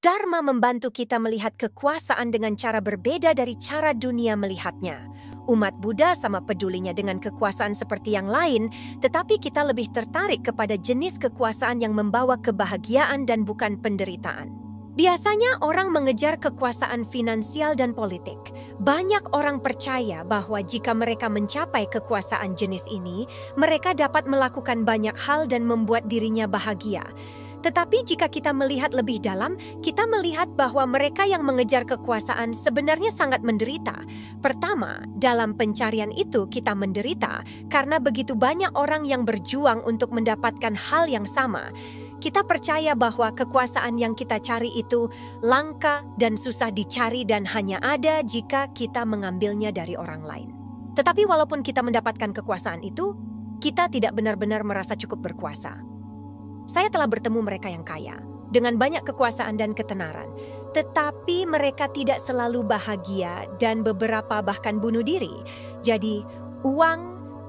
Dharma membantu kita melihat kekuasaan dengan cara berbeda dari cara dunia melihatnya. Umat Buddha sama pedulinya dengan kekuasaan seperti yang lain, tetapi kita lebih tertarik kepada jenis kekuasaan yang membawa kebahagiaan dan bukan penderitaan. Biasanya orang mengejar kekuasaan finansial dan politik. Banyak orang percaya bahwa jika mereka mencapai kekuasaan jenis ini, mereka dapat melakukan banyak hal dan membuat dirinya bahagia. Tetapi jika kita melihat lebih dalam, kita melihat bahwa mereka yang mengejar kekuasaan sebenarnya sangat menderita. Pertama, dalam pencarian itu kita menderita karena begitu banyak orang yang berjuang untuk mendapatkan hal yang sama. Kita percaya bahwa kekuasaan yang kita cari itu langka dan susah dicari dan hanya ada jika kita mengambilnya dari orang lain. Tetapi walaupun kita mendapatkan kekuasaan itu, kita tidak benar-benar merasa cukup berkuasa. Saya telah bertemu mereka yang kaya, dengan banyak kekuasaan dan ketenaran, tetapi mereka tidak selalu bahagia dan beberapa bahkan bunuh diri. Jadi, uang,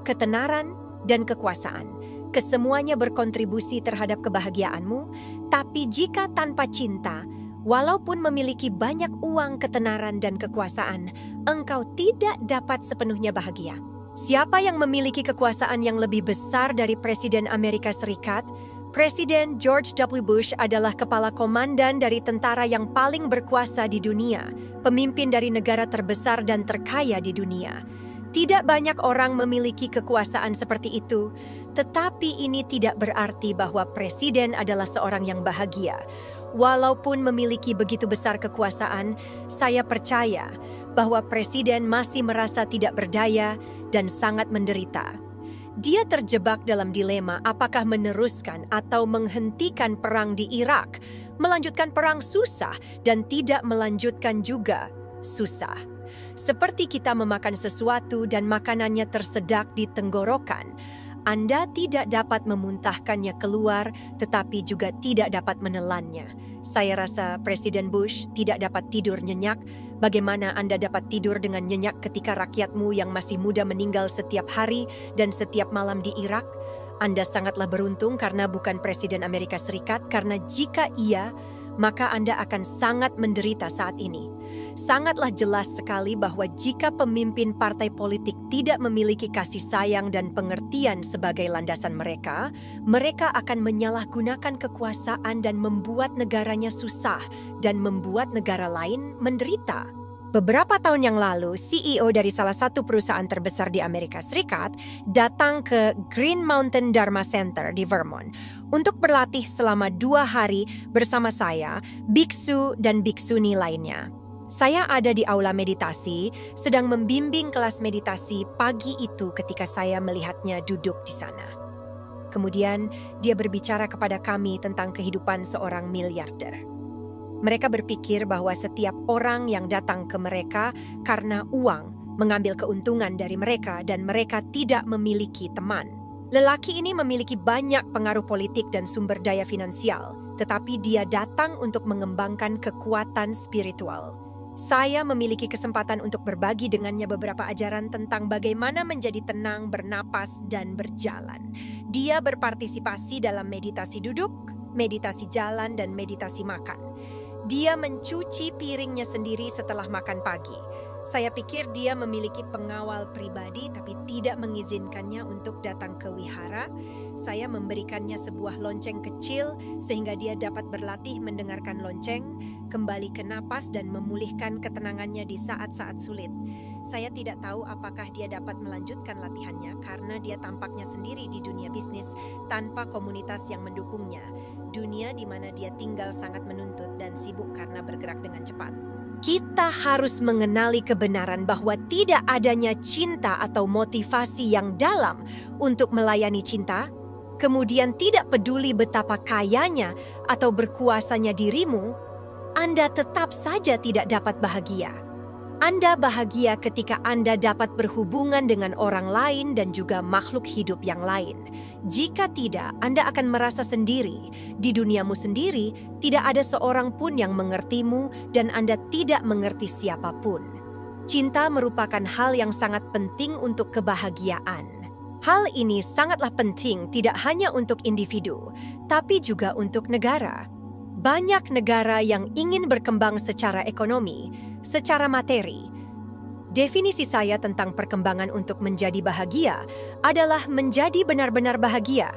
ketenaran, dan kekuasaan, kesemuanya berkontribusi terhadap kebahagiaanmu, tapi jika tanpa cinta, walaupun memiliki banyak uang, ketenaran, dan kekuasaan, engkau tidak dapat sepenuhnya bahagia. Siapa yang memiliki kekuasaan yang lebih besar dari Presiden Amerika Serikat? Presiden George W. Bush adalah kepala komandan dari tentara yang paling berkuasa di dunia, pemimpin dari negara terbesar dan terkaya di dunia. Tidak banyak orang memiliki kekuasaan seperti itu, tetapi ini tidak berarti bahwa presiden adalah seorang yang bahagia. Walaupun memiliki begitu besar kekuasaan, saya percaya bahwa presiden masih merasa tidak berdaya dan sangat menderita. Dia terjebak dalam dilema apakah meneruskan atau menghentikan perang di Irak, melanjutkan perang susah dan tidak melanjutkan juga susah. Seperti kita memakan sesuatu dan makanannya tersedak di tenggorokan, Anda tidak dapat memuntahkannya keluar, tetapi juga tidak dapat menelannya. Saya rasa Presiden Bush tidak dapat tidur nyenyak. Bagaimana Anda dapat tidur dengan nyenyak ketika rakyatmu yang masih muda meninggal setiap hari dan setiap malam di Irak? Anda sangatlah beruntung karena bukan Presiden Amerika Serikat, karena jika iya, maka Anda akan sangat menderita saat ini. Sangatlah jelas sekali bahwa jika pemimpin partai politik tidak memiliki kasih sayang dan pengertian sebagai landasan mereka, mereka akan menyalahgunakan kekuasaan dan membuat negaranya susah dan membuat negara lain menderita. Beberapa tahun yang lalu, CEO dari salah satu perusahaan terbesar di Amerika Serikat datang ke Green Mountain Dharma Center di Vermont untuk berlatih selama 2 hari bersama saya, biksu dan biksuni lainnya. Saya ada di aula meditasi, sedang membimbing kelas meditasi pagi itu ketika saya melihatnya duduk di sana. Kemudian dia berbicara kepada kami tentang kehidupan seorang miliarder. Mereka berpikir bahwa setiap orang yang datang ke mereka karena uang mengambil keuntungan dari mereka dan mereka tidak memiliki teman. Lelaki ini memiliki banyak pengaruh politik dan sumber daya finansial, tetapi dia datang untuk mengembangkan kekuatan spiritual. Saya memiliki kesempatan untuk berbagi dengannya beberapa ajaran tentang bagaimana menjadi tenang, bernapas, dan berjalan. Dia berpartisipasi dalam meditasi duduk, meditasi jalan, dan meditasi makan. Dia mencuci piringnya sendiri setelah makan pagi. Saya pikir dia memiliki pengawal pribadi tapi tidak mengizinkannya untuk datang ke wihara. Saya memberikannya sebuah lonceng kecil sehingga dia dapat berlatih mendengarkan lonceng, kembali ke napas dan memulihkan ketenangannya di saat-saat sulit. Saya tidak tahu apakah dia dapat melanjutkan latihannya karena dia tampaknya sendiri di dunia bisnis tanpa komunitas yang mendukungnya. Dunia di mana dia tinggal sangat menuntut dan sibuk karena bergerak dengan cepat. Kita harus mengenali kebenaran bahwa tidak adanya cinta atau motivasi yang dalam untuk melayani cinta, kemudian tidak peduli betapa kayanya atau berkuasanya dirimu, Anda tetap saja tidak dapat bahagia. Anda bahagia ketika Anda dapat berhubungan dengan orang lain dan juga makhluk hidup yang lain. Jika tidak, Anda akan merasa sendiri. Di duniamu sendiri, tidak ada seorang pun yang mengertimu dan Anda tidak mengerti siapapun. Cinta merupakan hal yang sangat penting untuk kebahagiaan. Hal ini sangatlah penting tidak hanya untuk individu, tapi juga untuk negara. Banyak negara yang ingin berkembang secara ekonomi, secara materi. Definisi saya tentang perkembangan untuk menjadi bahagia adalah menjadi benar-benar bahagia.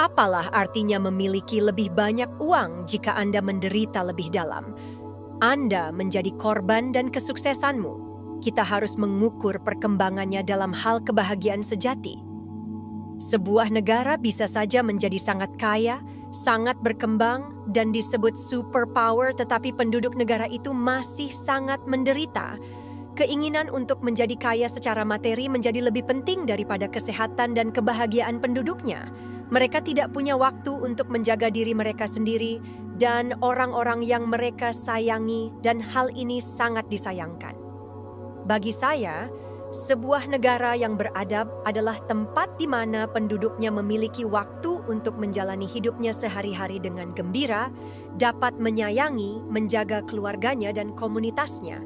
Apalah artinya memiliki lebih banyak uang jika Anda menderita lebih dalam? Anda menjadi korban dan kesuksesanmu. Kita harus mengukur perkembangannya dalam hal kebahagiaan sejati. Sebuah negara bisa saja menjadi sangat kaya, sangat berkembang, dan disebut superpower, tetapi penduduk negara itu masih sangat menderita. Keinginan untuk menjadi kaya secara materi menjadi lebih penting daripada kesehatan dan kebahagiaan penduduknya. Mereka tidak punya waktu untuk menjaga diri mereka sendiri dan orang-orang yang mereka sayangi, dan hal ini sangat disayangkan. Bagi saya, sebuah negara yang beradab adalah tempat di mana penduduknya memiliki waktu untuk menjalani hidupnya sehari-hari dengan gembira, dapat menyayangi, menjaga keluarganya dan komunitasnya.